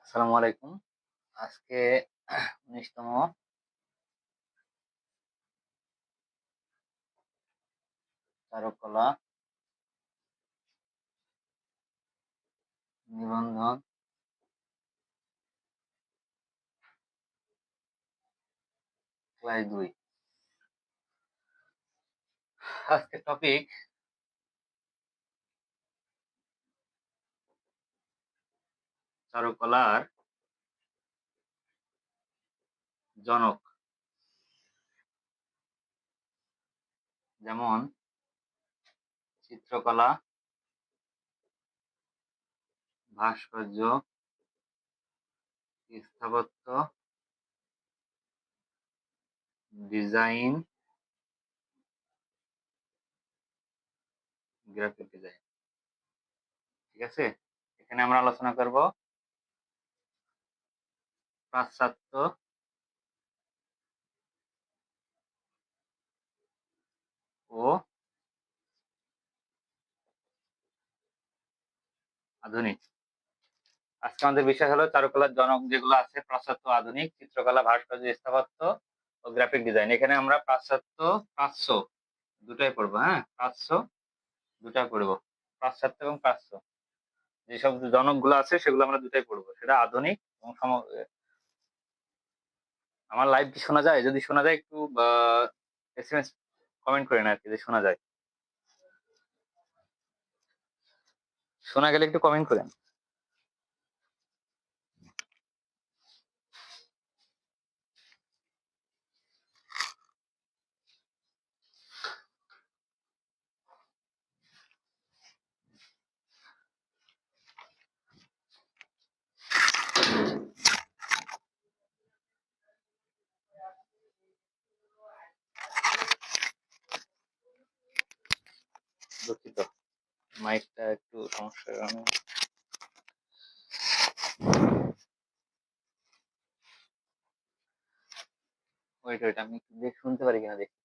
আসসালামু আলাইকুম। আজকে ১৯তম চারুকলা নিবন্ধন ক্লাস ২। আজকের টপিক চারুকলার জনক। যেমন চিত্রকলা, ভাস্কর্য, স্থাপত্য, ডিজাইন, গ্রাফিক ডিজাইন। ঠিক আছে? এখানে আমরা আলোচনা করব পাশ্চাত্য ও আধুনিক। আজকে আমাদের বিষয় হলো চারুকলার জনক যেগুলো আছে পাশ্চাত্য, আধুনিক, চিত্রকলা, ভাস্কর্য, স্থাপত্য ও গ্রাফিক ডিজাইন। এখানে আমরা পাশ্চাত্য, প্রাচ্য দুটাই পড়বো। হ্যাঁ, প্রাচ্য দুটাই পড়বো, পাশ্চাত্য এবং প্রাচ্য। যেসব জনক গুলো আছে সেগুলো আমরা দুটাই পড়বো, সেটা আধুনিক এবং আমার লাইভ কি শোনা যায়? যদি শোনা যায় একটু এসএমএস কমেন্ট করেন আর কি, যে শোনা যায়। শোনা গেলে একটু কমেন্ট করেন। দুঃখিত, মাইকটা একটু সমস্যার কারণে। ওয়েট ওয়েট, আমি শুনতে পারি কিনা দেখি।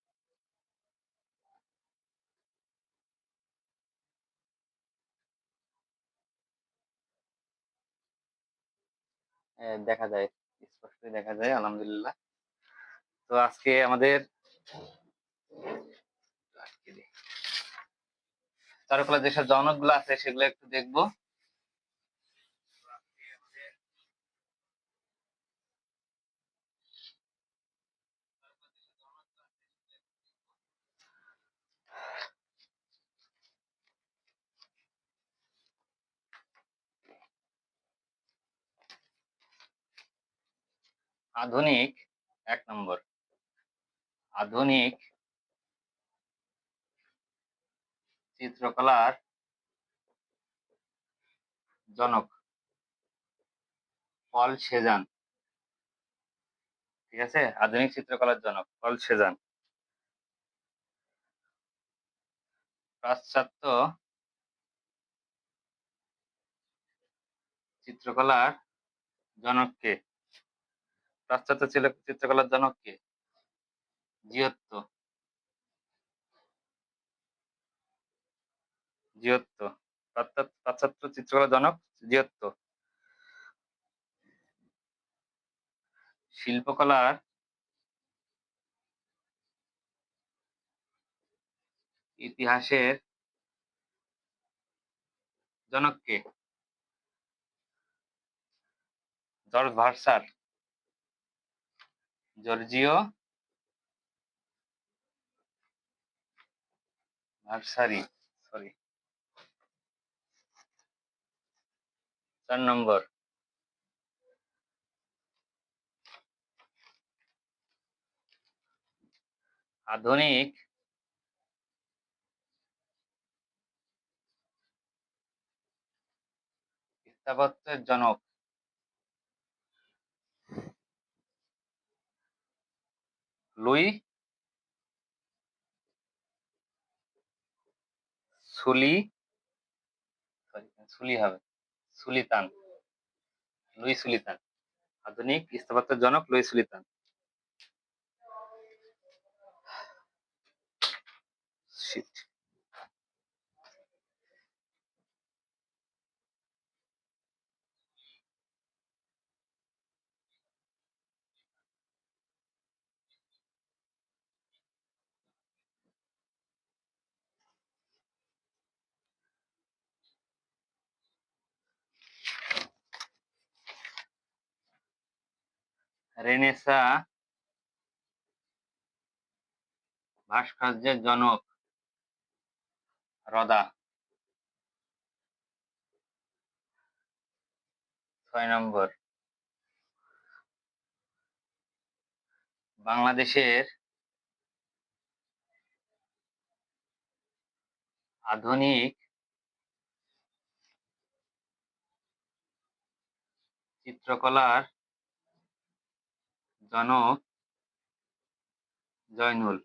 দেখা যায়, স্পষ্টই দেখা যায়, আলহামদুলিল্লাহ। তো আজকে আমাদের চারুকলার যেসব জনক গুলো আছে সেগুলো একটু দেখবো। আধুনিক, ১ নম্বর, আধুনিক চিত্রকলার জনক পল সেজান। ঠিক আছে, আধুনিক চিত্রকলার জনক পল সেজান। পাশ্চাত্য চিত্রকলার জনক কে? পাশ্চাত্য চিত্রকলার জনক কে? জিওত্তো। জিওত্তো পাশ্চাত্য চিত্রকলার জনক জিওত্তো। শিল্পকলার ইতিহাসের জনক কে? George Vasari, Giorgio Vasari, sorry. ৪ নম্বর, আধুনিক স্থাপত্যের জনক লুই সুলি, সরি সুলি হবে, সুলিতান, লুই সুলিতান। আধুনিক স্থাপত্যের জনক লুই সুলিতান। Shit. রেনেসা ভাস্কর্যের জনক রদা। 6 নম্বর, বাংলাদেশের আধুনিক চিত্রকলার জনক জয়নুল।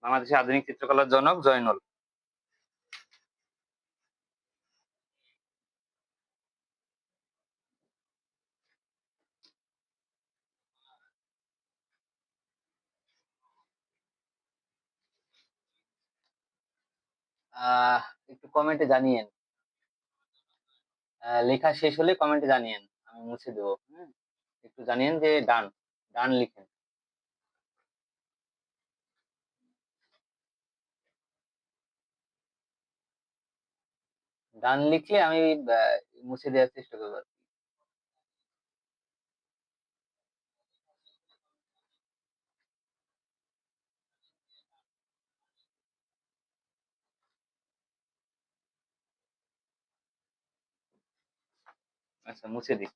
বাংলাদেশের আধুনিক চিত্রকলার জনক জয়নুল। আহ একটু কমেন্টে জানিয়েন, লেখা শেষ হলে কমেন্টে জানিয়েন, আমি মুছে দেবো। হ্যাঁ, একটু জানিয়েন যে ডান, ডান লিখেন। ডান লিখলে আমি মুছে দেওয়ার চেষ্টা করবো আর কি। আচ্ছা, মুছে দিই।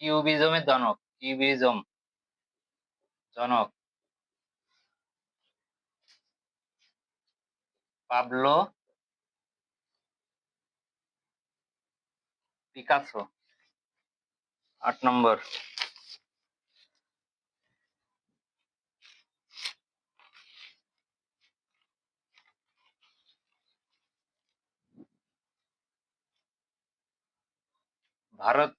কিউবিজমের জনক, কিউবিজম জনক পাবলো পিকাসো। 8 নম্বর, ভারত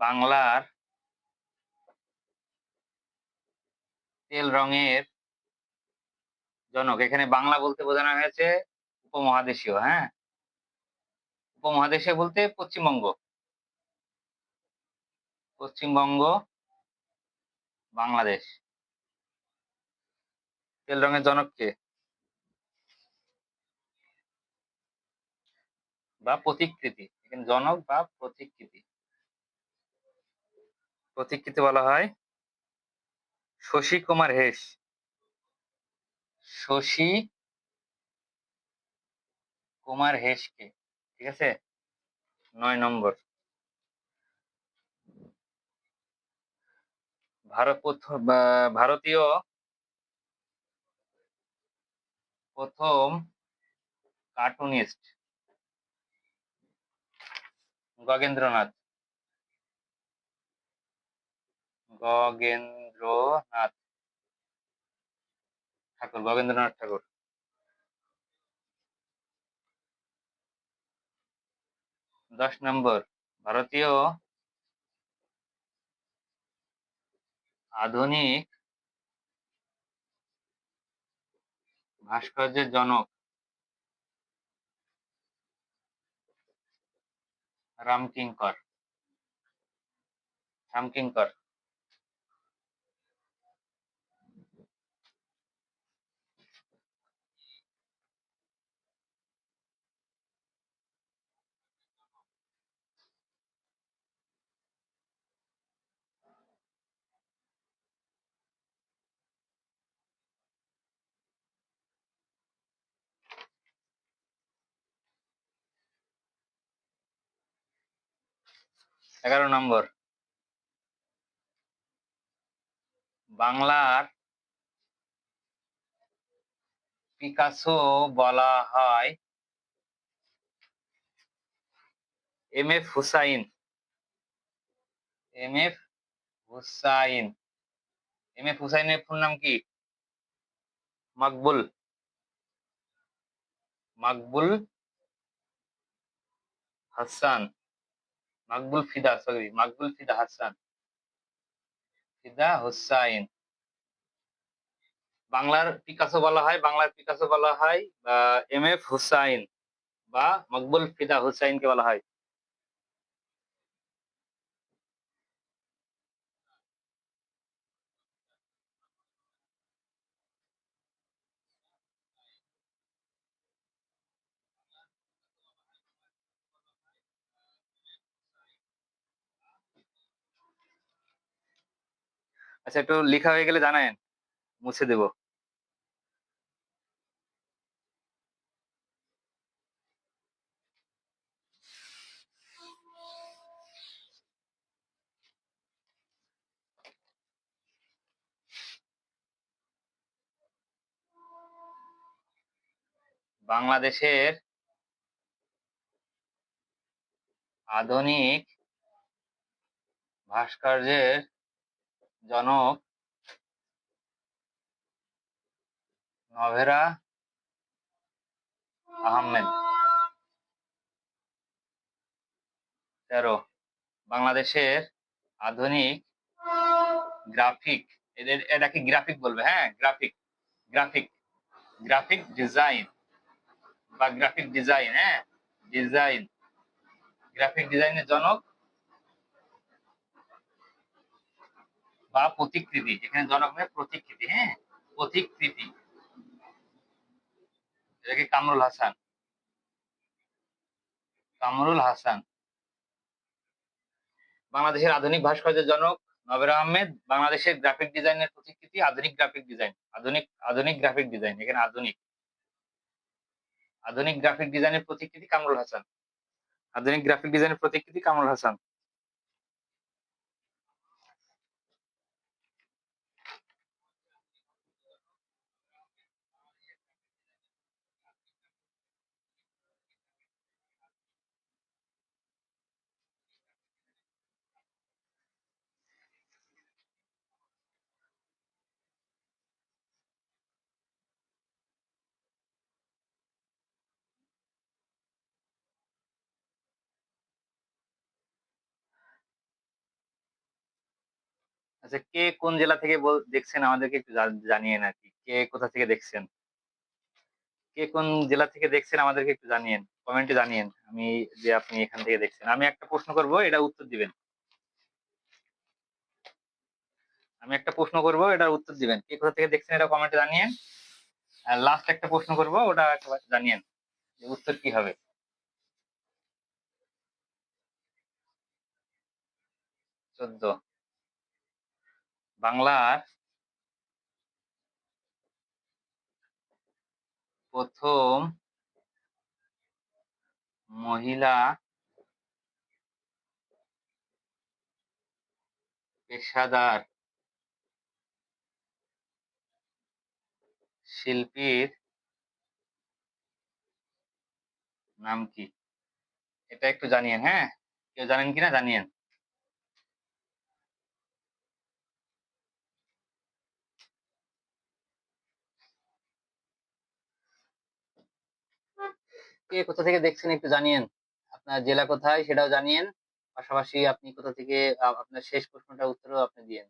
বাংলার তেল রঙের জনক। এখানে বাংলা বলতে বোঝানো হয়েছে উপমহাদেশীয়। হ্যাঁ, উপমহাদেশীয় বলতে পশ্চিমবঙ্গ, পশ্চিমবঙ্গ বাংলাদেশ। তেল রঙের জনক কে, বা প্রতিকৃতি, এখানে জনক বা প্রতিকৃতি। প্রতিকৃতি বলা হয় শশী কুমার হেস। শশী কুমার হেসকে। ঠিক আছে। 9 নম্বর, ভারতীয় প্রথম কার্টুনিস্ট গগেন্দ্রনাথ। গগেন্দ্রনাথ ঠাকুর, গগেন্দ্রনাথ ঠাকুর। 10 নম্বর, ভারতীয় আধুনিক ভাস্কর্যের জনক রামকিঙ্কর। রামকিঙ্কর। 11 নম্বর, বাংলার পিকাসো বলা হয় M F Husain. M F Husain. M F হুসাইনের ফুল নাম কি? মকবুল, মকবুল হাসান, মকবুল ফিদা, সরি মকবুল ফিদা হাসান, ফিদা হুসাইন। বাংলার পিকাসো বলা হয় বা এম.এফ. হুসাইন বা মকবুল ফিদা হুসাইনকে বলা হয়। আচ্ছা, একটু লেখা হয়ে গেলে জানায়েন, মুছে দেব। বাংলাদেশের আধুনিক ভাস্কর্যের জনক নভেরা আহমেদ। 13, বাংলাদেশের আধুনিক গ্রাফিক, এদের এটাকে গ্রাফিক বলবে, হ্যাঁ, গ্রাফিক, গ্রাফিক, গ্রাফিক ডিজাইন বা গ্রাফিক ডিজাইন, হ্যাঁ, ডিজাইন, গ্রাফিক ডিজাইনের জনক বা প্রতিকৃতি, এখানে জনক মানে প্রতিকৃতি, হ্যাঁ, প্রতিকৃতি, এটাকে কামরুল হাসান, কামরুল হাসান। বাংলাদেশের আধুনিক ভাস্কর্যের জনক নভেরা আহমেদ। বাংলাদেশের গ্রাফিক ডিজাইনের প্রতিকৃতি আধুনিক গ্রাফিক ডিজাইন, আধুনিক, আধুনিক গ্রাফিক ডিজাইন, এখানে আধুনিক, আধুনিক গ্রাফিক ডিজাইনের প্রতিকৃতি কামরুল হাসান, আধুনিক গ্রাফিক ডিজাইনের প্রতিকৃতি কামরুল হাসান। আচ্ছা, কে কোন জেলা থেকে দেখছেন আমাদেরকে একটু জানিয়েন আর কি, কে কোথা থেকে দেখছেন, কে কোন জেলা থেকে দেখছেন আমাদেরকে একটু জানিয়েন, কমেন্টে জানিয়েন আমি, যে আপনি এখান থেকে দেখছেন। আমি একটা প্রশ্ন করব, এটা উত্তর দিবেন। আমি একটা প্রশ্ন করব, এটার উত্তর দিবেন, কে কোথা থেকে দেখছেন এটা কমেন্টে জানিয়েন। আর লাস্ট একটা প্রশ্ন করব, ওটা একেবারে জানিয়েন যে উত্তর কি হবে। 14, বাংলার প্রথম মহিলা পেশাদার শিল্পীর নাম কি? এটা একটু জানিয়েন, হ্যাঁ, কেউ জানেন কিনা জানিয়েন। কে কোথা থেকে দেখছেন একটু জানিয়েন, আপনার জেলা কোথায় সেটাও জানিয়েন, পাশাপাশি আপনি কোথা থেকে, আপনার শেষ প্রশ্নটার উত্তরও আপনি দিয়েন।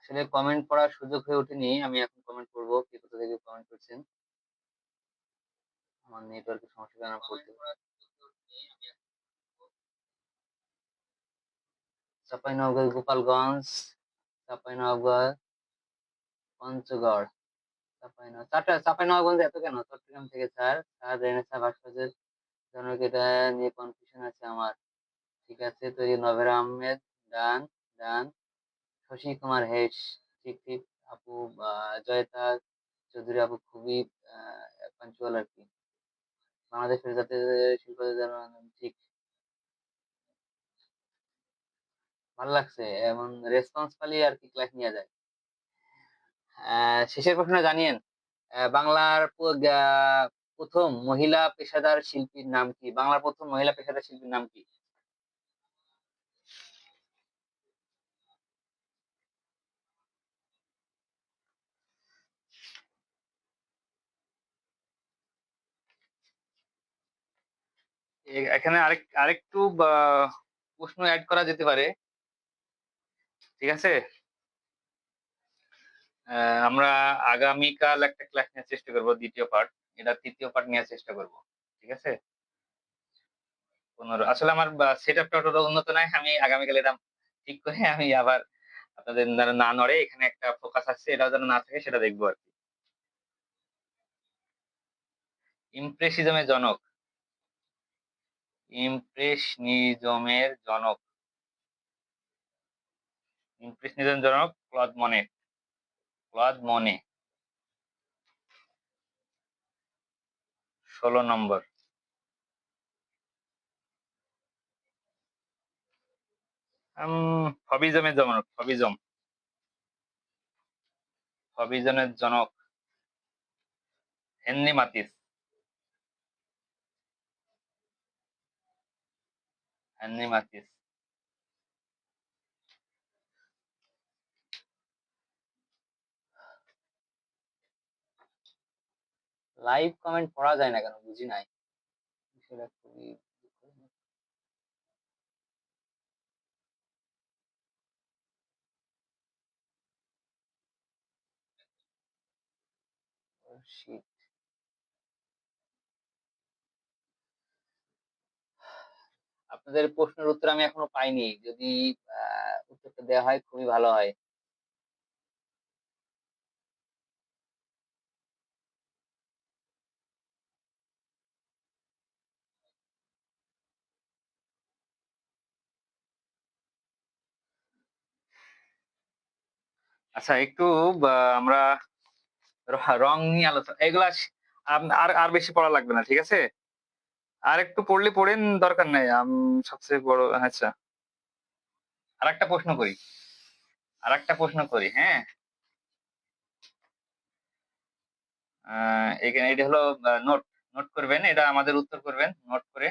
আসলে কমেন্ট পড়ার সুযোগ হয়ে ওঠেনি, আমি এখন কমেন্ট করবো, কে কোথা থেকে কমেন্ট করছেন। আমার নেটওয়ার্কের সমস্যার কারণে পড়তে, চাঁপাইনবাবগঞ্জ, গোপালগঞ্জ, চাঁপাইনবাবগঞ্জ, পঞ্চগড়, চাঁপাইনবাবগঞ্জ এত কেন, চট্টগ্রাম থেকে স্যার, স্যার রেনেসা ভাস্কর্যের জনক, এটা নিয়ে কনফিউশন আছে আমার। ঠিক আছে, তো এই নভেরা আহমেদ, ডান, ডান। শশী কুমার হেস, ঠিক ঠিক আপু, জয়তা চৌধুরী আপু খুবই পাঞ্চুয়াল আর কি। বাংলাদেশের যাতে শিল্পীদের যারা, ঠিক, ভালো লাগছে, এমন রেসপন্স পালি আর কি, ক্লাস নিয়ে যায়। শেষের প্রশ্ন জানিয়েন, বাংলার প্রথম মহিলা পেশাদার শিল্পীর নাম কি? বাংলার প্রথম মহিলা পেশাদার শিল্পীর নাম কি? এখানে আরেকটু প্রশ্ন অ্যাড করা যেতে পারে। ঠিক আছে, আমরা আগামীকাল একটা ক্লাস নেওয়ার চেষ্টা করব, দ্বিতীয় পার্ট। এটা তৃতীয় পার্ট নেওয়ার চেষ্টা করব। ঠিক আছে, 15 আসলে আমার সেট আপটা অতটা উন্নত নয়, আমি আগামীকাল এটা ঠিক করে আমি আবার আপনাদের দ্বারা না নড়ে এখানে একটা ফোকাস আসছে, এটাও যেন না থাকে সেটা দেখবো আর কি। ইমপ্রেসিজমের জনক, ইমপ্রেশনিজমের জনক, ইমপ্রেশনিজম জনক ক্লদ মনে, ক্লদ মনে। 16 নম্বর। ফবিজমের জনক, ফবিজম, ফবিজমের জনক হেনরি মাতিস, হেনরি মাতিস। লাইভ কমেন্ট পড়া যায় না কেন বুঝি নাই, সেটা খুবই দুঃখজনক। Oh, shit. আপনাদের প্রশ্নের উত্তর আমি এখনো পাইনি, যদি উত্তরটা দেওয়া হয় খুবই ভালো হয়। আচ্ছা, একটু আমরা রং নিয়ে আলোচনা, এগুলা আর আর বেশি পড়া লাগবে না, ঠিক আছে? আর একটু পড়লে পড়েন, দরকার নাই। সবচেয়ে বড়, আচ্ছা, আর একটা প্রশ্ন করি, আর একটা প্রশ্ন করি, হ্যাঁ। এখানে এটা হলো নোট, নোট করবেন, এটা আমাদের উত্তর করবেন নোট করে,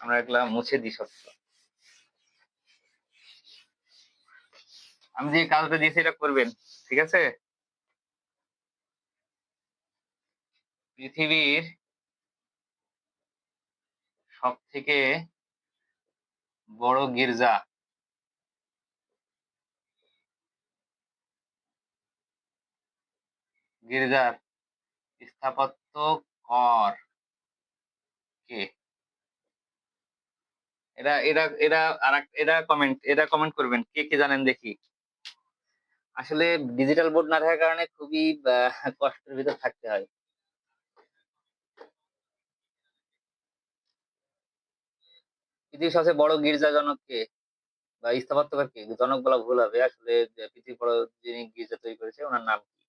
আমরা এগুলা মুছে দিই সব। আমি যে কাজটা দিয়েছি এটা করবেন, ঠিক আছে? পৃথিবীর সব থেকে বড় গির্জা, গির্জার স্থাপত্য কর কে? এরা এরা এরা এরা কমেন্ট, এরা কমেন্ট করবেন, কে কে জানেন দেখি। আসলে ডিজিটাল বোর্ড না থাকার কারণে খুবই কষ্টের ভিতর থাকতে হয়। পৃথিবীর সবচেয়ে বড় গির্জা জনক কে বা স্থাপত্যকার কে? জনক বলা ভুল হবে আসলে, যে পৃথিবীর বড় যিনি গির্জা তৈরি করেছে ওনার নাম কি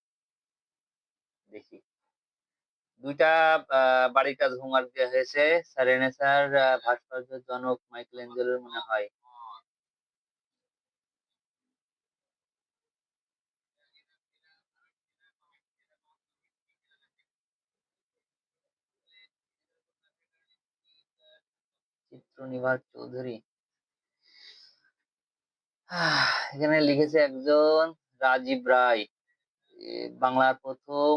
দেখি। দুইটা বাড়ির কাজ হোমওয়ার্ক দেওয়া হয়েছে, স্যার রেনেসাঁর ভাস্কর্যের জনক মাইকেল অ্যাঞ্জেলোর মনে হয়। চিত্রনিবাস চৌধুরী, এখানে লিখেছে একজন রাজীব রায়। বাংলার প্রথম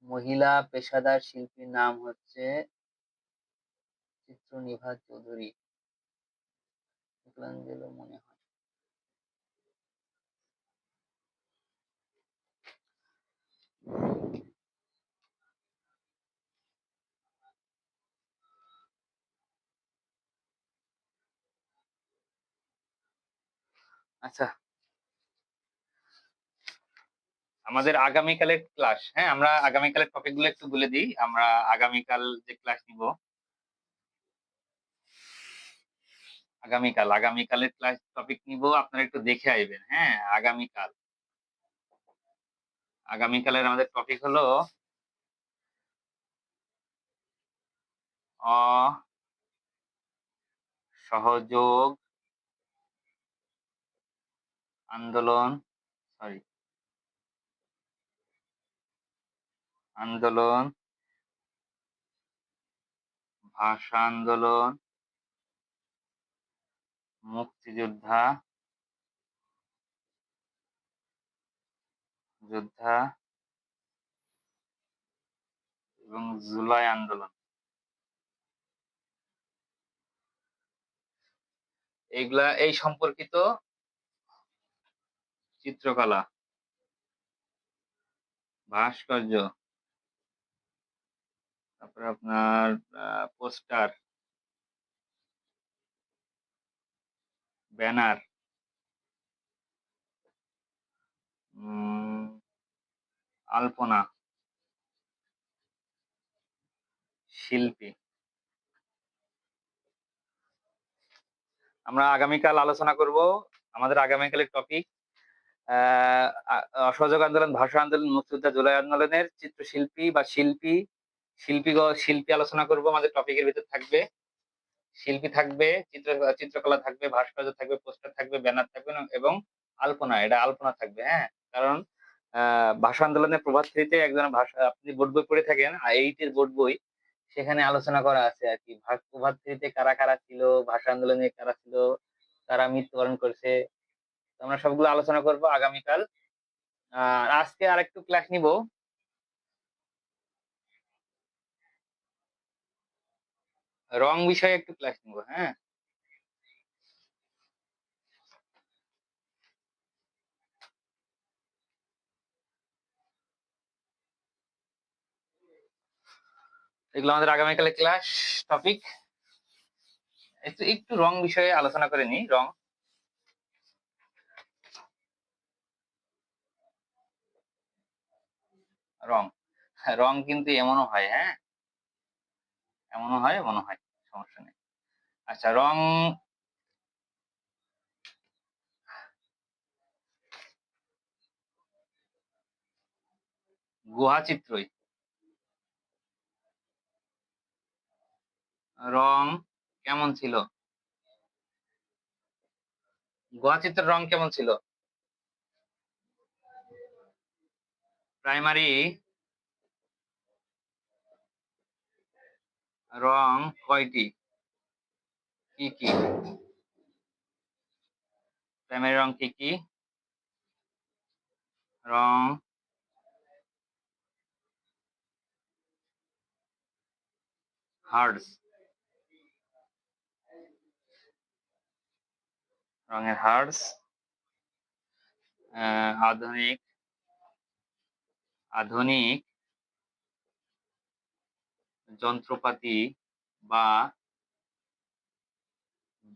মহিলা পেশাদার শিল্পীর নাম হচ্ছে চিত্রনিভা চৌধুরী, মিকেলাঞ্জেলো মনে হয়। আচ্ছা, আমাদের আগামীকালের ক্লাস, হ্যাঁ, আমরা আগামীকালের টপিক গুলো একটু বলে দিই। আমরা আগামীকাল যে ক্লাস নিব, আগামীকালের ক্লাস টপিক নিব, আপনারা একটু দেখে আইবেন, হ্যাঁ। আগামীকালের আমাদের টপিক হলো অসহযোগ আন্দোলন, সরি, আন্দোলন, ভাষা আন্দোলন, মুক্তিযোদ্ধা, যোদ্ধা এবং জুলাই আন্দোলন, এইগুলা এই সম্পর্কিত চিত্রকলা, ভাস্কর্য, তারপরে আপনার পোস্টার, ব্যানার, আলপনা, শিল্পী। আমরা আগামীকাল আলোচনা করব আমাদের আগামীকালের টপিক অসহযোগ আন্দোলন, ভাষা আন্দোলন, মুক্তিযুদ্ধ, জুলাই আন্দোলনের চিত্রশিল্পী বা শিল্পী আলোচনা করব। আমাদের টপিকের ভিতর থাকবে শিল্পী থাকবে, চিত্রকলা থাকবে, ভাস্কর্য থাকবে, পোস্টার থাকবে, ব্যানার থাকবে এবং আলপনা, এটা আলপনা থাকবে। হ্যাঁ, কারণ ভাষা আন্দোলনের প্রভাত ফেরিতে একজন ভাষা, আপনি বোর্ড বই পড়ে থাকেন, এইটের বোর্ড বই, সেখানে আলোচনা করা আছে আর কি, প্রভাত ফেরিতে কারা কারা ছিল, ভাষা আন্দোলনে কারা ছিল, কারা মৃত্যুবরণ করেছে। তো আমরা সবগুলো আলোচনা করব আগামীকাল। আর আজকে আরেকটু ক্লাস নিব, রং বিষয়ে একটু ক্লাস নিব। হ্যাঁ, এগুলো আমাদের আগামীকালের ক্লাস টপিক। একটু একটু রং বিষয়ে আলোচনা করে নি। রং, রং রং কিন্তু এমনও হয়, হ্যাঁ, এমনও হয়, এমনও হয়, সমস্যা নেই। আচ্ছা, রং, গুহা চিত্রই রং কেমন ছিল? গুহা চিত্রের রং কেমন ছিল? প্রাইমারি রং কয়টি, কি কি? প্রাইমারি রং কি কি? রং হার্ডস, রঙের হার্ডস, আধুনিক আধুনিক যন্ত্রপাতি বা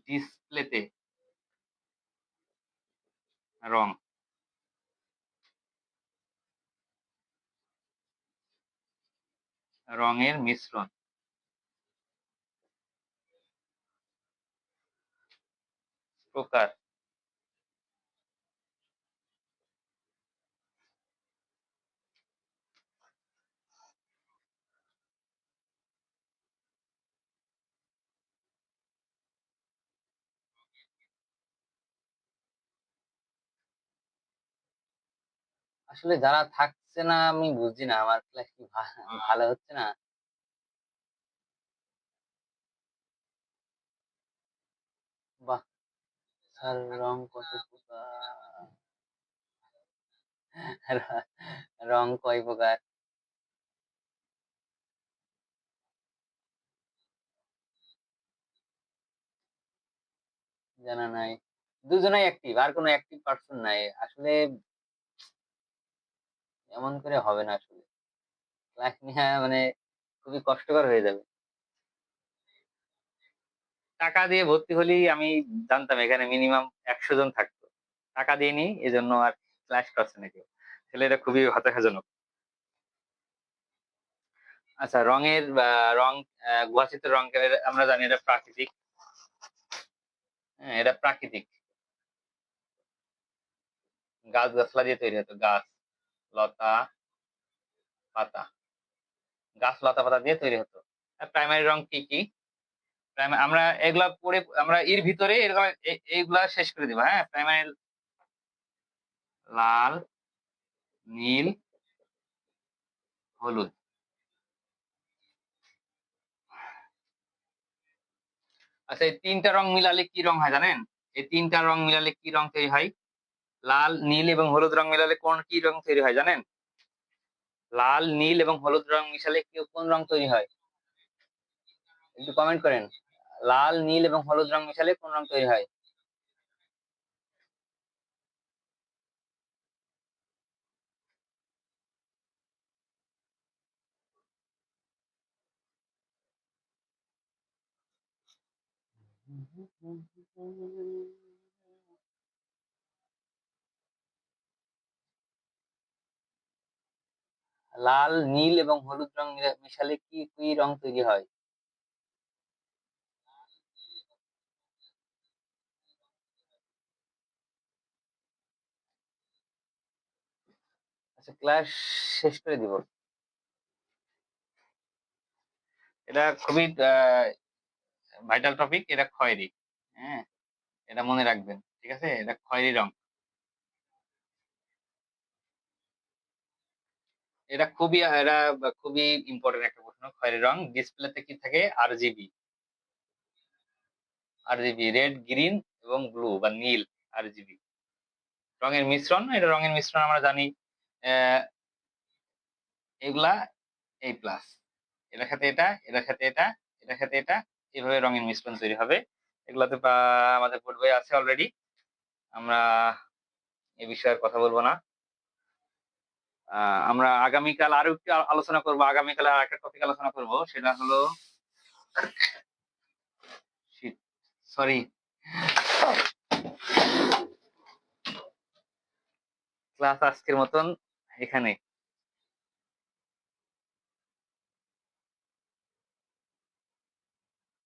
ডিসপ্লেতে রং, রঙের মিশ্রণ, প্রকার। আসলে যারা থাকছে না আমি বুঝছি না, আমার ক্লাস কি ভালো হচ্ছে না। বাহ, স্যার রং কত প্রকার, রং কয় প্রকার জানা নাই। দুজনেই অ্যাক্টিভ, আর কোনো অ্যাক্টিভ পার্সন নাই আসলে। এমন করে হবে না আসলে, ক্লাস নিয়ে মানে খুবই কষ্টকর হয়ে যাবে। টাকা দিয়ে ভর্তি হলেই আমি জানতাম এখানে মিনিমাম 100 জন থাকতো, টাকা দিয়ে নি এজন্য আর ক্লাস করছে না কেউ। ছেলেটা খুবই হতাশাজনক। আচ্ছা, রং, গুহাচিত্রের রং আমরা জানি এটা প্রাকৃতিক। হ্যাঁ, এটা প্রাকৃতিক, গাছ গাছলা দিয়ে তৈরি হতো, গাছ, লতা, পাতা, গাছ লতা পাতা দিয়ে তৈরি হতো। প্রাইমারি রং কি কি? আমরা এগুলা পড়ে, আমরা এর ভিতরে এইগুলা শেষ করে দিব। হ্যাঁ, প্রাইমারি লাল, নীল, হলুদ। আচ্ছা, এই তিনটা রং মিলালে কি রং হয় জানেন? এই তিনটা রং মিলালে কি রং তৈরি হয়? লাল, নীল এবং হলুদ রং মিলালে কি রং তৈরি হয় জানেন? লাল, নীল এবং হলুদ রং মিশালে কোন রং তৈরি হয়? একটু কমেন্ট করেন। লাল, নীল এবং হলুদ রং মিশালে কোন রং তৈরি হয়? লাল, নীল এবং হলুদ রং মিশালে কি কি রং তৈরি হয়? আচ্ছা, ক্লাস শেষ করে দিব। এটা খুবই ভাইটাল টপিক, এটা খয়েরি। হ্যাঁ, এটা মনে রাখবেন, ঠিক আছে? এটা খয়েরি রং। এটা খুবই ইম্পর্টেন্ট একটা প্রশ্ন। খয়েরি রং ডিসপ্লেতে কি থাকে? আরজিবি। আরজিবি রেড, গ্রিন এবং ব্লু বা নীল। আরজিবি রঙের মিশ্রণ। এটা রঙের মিশ্রণ আমরা জানি। আহ, এগুলা এই প্লাস, এটার সাথে এটা, এটার সাথে এটা, এটার সাথে এটা, এইভাবে রঙের মিশ্রণ তৈরি হবে। এগুলাতে আমাদের বোর্ড বই আছে অলরেডি। আমরা এই বিষয়ে আর কথা বলবো না। আমরা আগামীকাল আরো একটু আলোচনা করব। আগামীকাল আর একটা টপিক আলোচনা করব, সেটা হলো সরি, ক্লাস আজকের মতন এখানে।